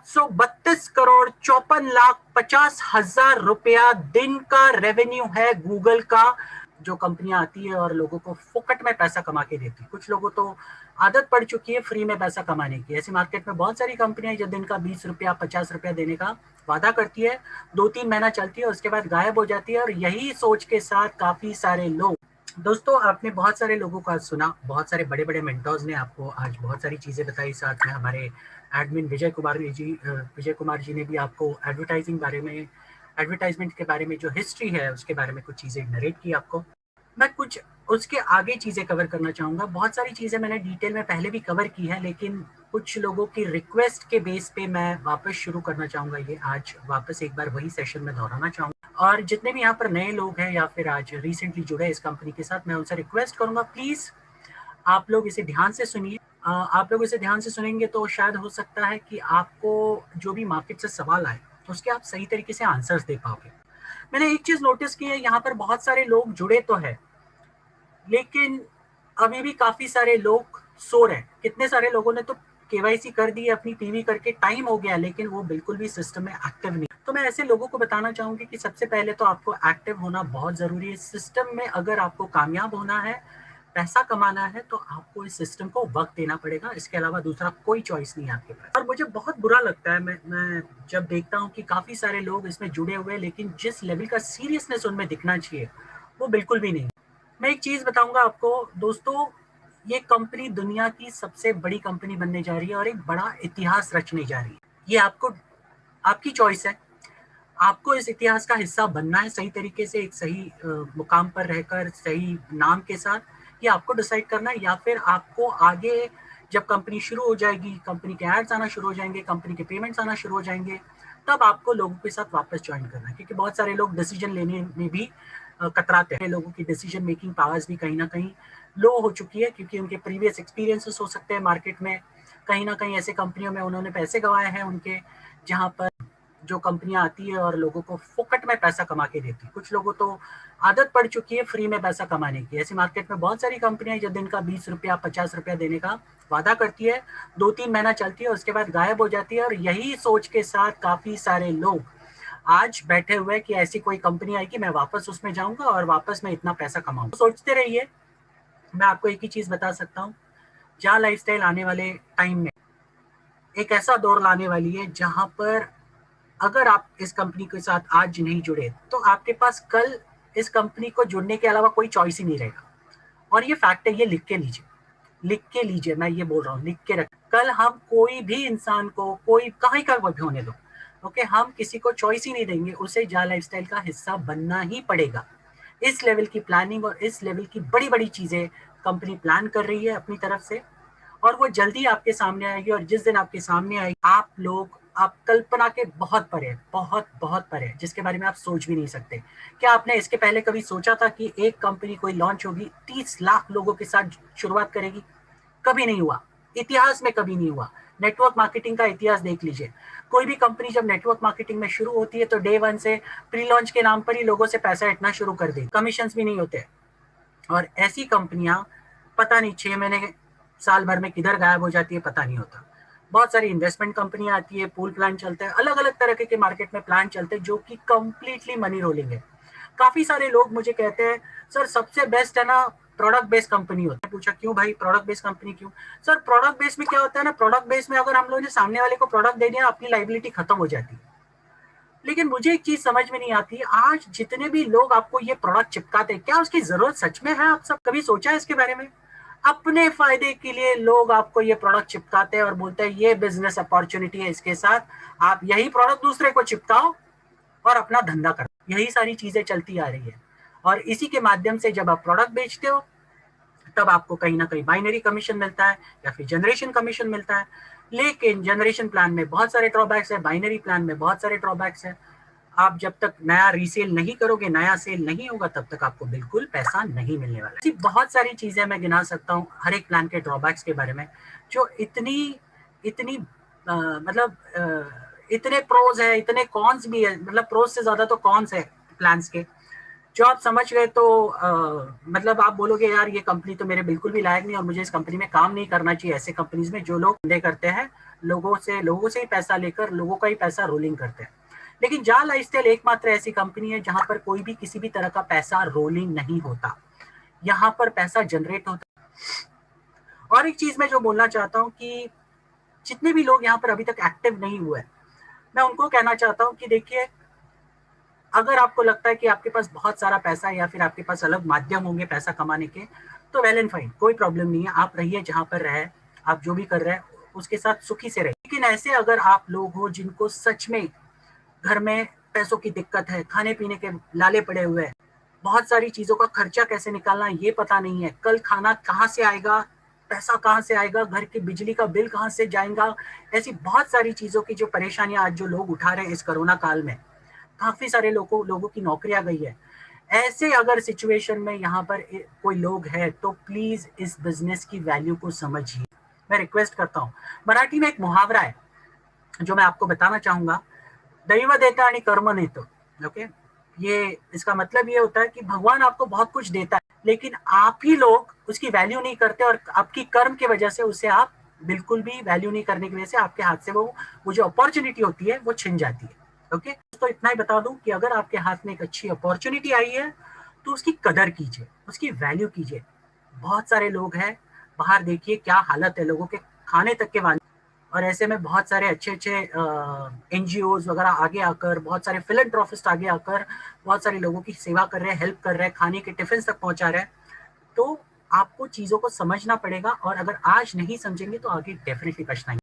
732 करोड़ 54,50,000 रुपया दिन का रेवेन्यू है गूगल का। जो कंपनियां आती है और लोगों को फुकट में पैसा कमा के देती है। कुछ लोगों तो आदत पड़ चुकी है फ्री में पैसा कमाने की। ऐसी मार्केट में बहुत सारी कंपनियां जो दिन का 20 रुपया 50 रुपया देने का वादा करती है, 2-3 महीना चलती है, उसके बाद गायब हो जाती है। और यही सोच के साथ काफी सारे लोग, दोस्तों आपने बहुत सारे लोगों को आज सुना, बहुत सारे बड़े बड़े मेंटर्स ने आपको आज बहुत सारी चीज़ें बताई। साथ में हमारे एडमिन विजय कुमार जी ने भी आपको एडवर्टाइजमेंट के बारे में जो हिस्ट्री है उसके बारे में कुछ चीज़ें नरेट की आपको। मैं कुछ उसके आगे चीज़ें कवर करना चाहूँगा। बहुत सारी चीज़ें मैंने डिटेल में पहले भी कवर की है, लेकिन कुछ लोगों की रिक्वेस्ट के बेस पे मैं वापस शुरू करना चाहूँगा। ये आज वापस एक बार वही सेशन में दोहराना चाहूँगा। और जितने भी यहाँ पर नए लोग हैं या फिर आज रिसेंटली जुड़े इस कंपनी के साथ, मैं उनसे रिक्वेस्ट करूँगा प्लीज़ आप लोग इसे ध्यान से सुनिए। आप लोग इसे ध्यान से सुनेंगे तो शायद हो सकता है कि आपको जो भी मार्केट से सवाल आए उसके आप सही तरीके से आंसर्स दे पाओगे। मैंने एक चीज़ नोटिस की है, यहाँ पर बहुत सारे लोग जुड़े तो है, लेकिन अभी भी काफ़ी सारे लोग सो रहे हैं। कितने सारे लोगों ने तो केवाईसी कर दी है अपनी पीवी करके, टाइम हो गया लेकिन वो बिल्कुल भी सिस्टम में एक्टिव नहीं। तो मैं ऐसे लोगों को बताना चाहूँगी कि सबसे पहले तो आपको एक्टिव होना बहुत ज़रूरी है सिस्टम में। अगर आपको कामयाब होना है, पैसा कमाना है, तो आपको इस सिस्टम को वक्त देना पड़ेगा। इसके अलावा दूसरा कोई चॉइस नहीं है आपके पास। और मुझे बहुत बुरा लगता है मैं जब देखता हूँ कि काफ़ी सारे लोग इसमें जुड़े हुए हैं, लेकिन जिस लेवल का सीरियसनेस उनमें दिखना चाहिए वो बिल्कुल भी नहीं। मैं एक चीज़ बताऊंगा आपको दोस्तों, ये कंपनी दुनिया की सबसे बड़ी कंपनी बनने जा रही है और एक बड़ा इतिहास रचने जा रही है। ये आपकी चॉइस है। आपको इस इतिहास का हिस्सा बनना है सही तरीके से, एक सही मुकाम पर रहकर, सही नाम के साथ। ये आपको डिसाइड करना है। या फिर आपको आगे जब कंपनी शुरू हो जाएगी, कंपनी के एड्स आना शुरू हो जाएंगे, कंपनी के पेमेंट्स आना शुरू हो जाएंगे, तब आपको लोगों के साथ वापस ज्वाइन करना है। क्योंकि बहुत सारे लोग डिसीजन लेने में भी कतराते हैं। लोगों की डिसीजन मेकिंग पावर्स भी कहीं ना कहीं लो हो चुकी है, क्योंकि उनके प्रीवियस एक्सपीरियंसेस हो सकते हैं मार्केट में। कहीं ना कहीं ऐसे कंपनियों में उन्होंने पैसे गंवाए हैं उनके, जहाँ पर जो कंपनियां आती है और लोगों को फुकट में पैसा कमा के देती है। कुछ लोगों तो आदत पड़ चुकी है फ्री में पैसा कमाने की। ऐसी मार्केट में बहुत सारी कंपनियां जो दिन का 20 रुपया 50 रुपया देने का वादा करती है, 2-3 महीना चलती है, उसके बाद गायब हो जाती है। और यही सोच के साथ काफी सारे लोग आज बैठे हुए कि ऐसी कोई कंपनी आएगी, मैं वापस उसमें जाऊंगा और वापस मैं इतना पैसा कमाऊंगा। सोचते रहिए। मैं आपको एक ही चीज बता सकता हूँ, जहाँ लाइफस्टाइल आने वाले टाइम में एक ऐसा दौर लाने वाली है जहां पर अगर आप इस कंपनी के साथ आज नहीं जुड़े तो आपके पास कल इस कंपनी को जुड़ने के अलावा कोई चॉइस ही नहीं रहेगा। और ये फैक्ट है, ये लिख के लीजिए, लिख के लीजिए। मैं ये बोल रहा हूँ, लिख के रख। कल हम कोई भी इंसान को, कोई कहीं का भी होने दो, ओके, हम किसी को चॉइस ही नहीं देंगे, उसे जा लाइफस्टाइल का हिस्सा बनना ही पड़ेगा। इस लेवल की प्लानिंग और इस लेवल की बड़ी बड़ी चीजें कंपनी प्लान कर रही है अपनी तरफ से, और वो जल्दी आपके सामने आएगी। और जिस दिन आपके सामने आएगी, आप कल्पना के बहुत परे, बहुत बहुत परे, जिसके बारे में आप सोच भी नहीं सकते। क्या आपने इसके पहले कभी सोचा था कि एक कंपनी कोई लॉन्च होगी, 30 लाख लोगों के साथ शुरुआत करेगी? कभी नहीं हुआ, इतिहास में कभी नहीं हुआ। नेटवर्क मार्केटिंग का इतिहास देख लीजिए। कोई भी कंपनी जब नेटवर्क मार्केटिंग में शुरू होती है तो डे वन से प्री लॉन्च के नाम पर ही लोगों से पैसा इतना शुरू कर दे, कमीशन भी नहीं होते। और ऐसी कंपनियां पता नहीं 6 महीने साल भर में किधर गायब हो जाती है, पता नहीं होता। बहुत सारी इन्वेस्टमेंट कंपनियां आती है, पूल प्लान चलते हैं, अलग अलग तरह के मार्केट में प्लान चलते हैं जो कि कंप्लीटली मनी रोलिंग है। काफी सारे लोग मुझे कहते हैं सर सबसे बेस्ट है ना प्रोडक्ट बेस्ड कंपनी होता है। पूछा क्यों भाई, प्रोडक्ट बेस्ड कंपनी क्यों? सर प्रोडक्ट बेस्ड में क्या होता है ना, प्रोडक्ट बेस्ड में अगर हम लोग ने सामने वाले को प्रोडक्ट दे दिया, अपनी लाइबिलिटी खत्म हो जाती है। लेकिन मुझे एक चीज समझ में नहीं आती, आज जितने भी लोग आपको ये प्रोडक्ट चिपकाते हैं, क्या उसकी जरूरत सच में है? आप सब कभी सोचा है इसके बारे में? अपने फायदे के लिए लोग आपको ये प्रोडक्ट चिपकाते हैं और बोलते हैं ये बिजनेस अपॉर्चुनिटी है, इसके साथ आप यही प्रोडक्ट दूसरे को चिपकाओ और अपना धंधा करो। यही सारी चीजें चलती आ रही है। और इसी के माध्यम से जब आप प्रोडक्ट बेचते हो तब आपको कहीं ना कहीं बाइनरी कमीशन मिलता है या फिर जनरेशन कमीशन मिलता है। लेकिन जनरेशन प्लान में बहुत सारे ड्रॉबैक्स है, बाइनरी प्लान में बहुत सारे ड्रॉबैक्स है। आप जब तक नया रीसेल नहीं करोगे, नया सेल नहीं होगा, तब तक आपको बिल्कुल पैसा नहीं मिलने वाला है। बहुत सारी चीजें मैं गिना सकता हूँ हर एक प्लान के ड्रॉबैक्स के बारे में, जो इतनी इतनी मतलब इतने प्रोज है, इतने कॉन्स भी है। मतलब प्रोज से ज्यादा तो कॉन्स है प्लान्स के, जो आप समझ गए तो मतलब आप बोलोगे यार ये कंपनी तो मेरे बिल्कुल भी लायक नहीं और मुझे इस कंपनी में काम नहीं करना चाहिए। ऐसे कंपनीज में जो लोग धंधे करते हैं लोगों से ही पैसा लेकर लोगों का ही पैसा रोलिंग करते हैं। लेकिन जा लाइफस्टाइल एकमात्र ऐसी कंपनी है जहां पर कोई भी किसी भी तरह का पैसा रोलिंग नहीं होता, यहाँ पर पैसा जनरेट होता है। और एक चीज मैं जो बोलना चाहता हूँ कि जितने भी लोग यहाँ पर अभी तक एक्टिव नहीं हुए, मैं उनको कहना चाहता हूँ कि देखिए, अगर आपको लगता है कि आपके पास बहुत सारा पैसा है या फिर आपके पास अलग माध्यम होंगे पैसा कमाने के, तो वेल एंड फाइन, कोई प्रॉब्लम नहीं है, आप रहिए जहां पर रहे, आप जो भी कर रहे हैं उसके साथ सुखी से रहिए। लेकिन ऐसे अगर आप लोग हो जिनको सच में घर में पैसों की दिक्कत है, खाने पीने के लाले पड़े हुए हैं, बहुत सारी चीजों का खर्चा कैसे निकालना ये पता नहीं है, कल खाना कहाँ से आएगा, पैसा कहाँ से आएगा, घर की बिजली का बिल कहाँ से जाएगा, ऐसी बहुत सारी चीजों की जो परेशानियां आज जो लोग उठा रहे हैं इस कोरोना काल में, काफी सारे लोगों की नौकरियां गई है। ऐसे अगर सिचुएशन में यहाँ पर कोई लोग है तो प्लीज इस बिजनेस की वैल्यू को समझिए, मैं रिक्वेस्ट करता हूँ। मराठी में एक मुहावरा है जो मैं आपको बताना चाहूंगा, दैव देता आणि कर्म नेतो। ओके, ये इसका मतलब ये होता है कि भगवान आपको बहुत कुछ देता है, लेकिन आप ही लोग उसकी वैल्यू नहीं करते और आपकी कर्म की वजह से उसे आप बिल्कुल भी वैल्यू नहीं करने की वजह से आपके हाथ से वो जो अपॉर्चुनिटी होती है वो छिन जाती है। ओके, तो इतना ही बता दूं कि अगर आपके हाथ में एक अच्छी अपॉर्चुनिटी आई है तो उसकी कदर कीजिए, उसकी वैल्यू कीजिए। बहुत सारे लोग हैं बाहर, देखिए क्या हालत है, लोगों के खाने तक के वाले। और ऐसे में बहुत सारे अच्छे अच्छे एनजीओज वगैरह आगे आकर, बहुत सारे फिलैंथ्रोपिस्ट आगे आकर बहुत सारे लोगों की सेवा कर रहे हैं, हेल्प कर रहे हैं, खाने के टिफिन तक पहुंचा रहे हैं। तो आपको चीजों को समझना पड़ेगा और अगर आज नहीं समझेंगे तो आगे डेफिनेटली पछताएंगे।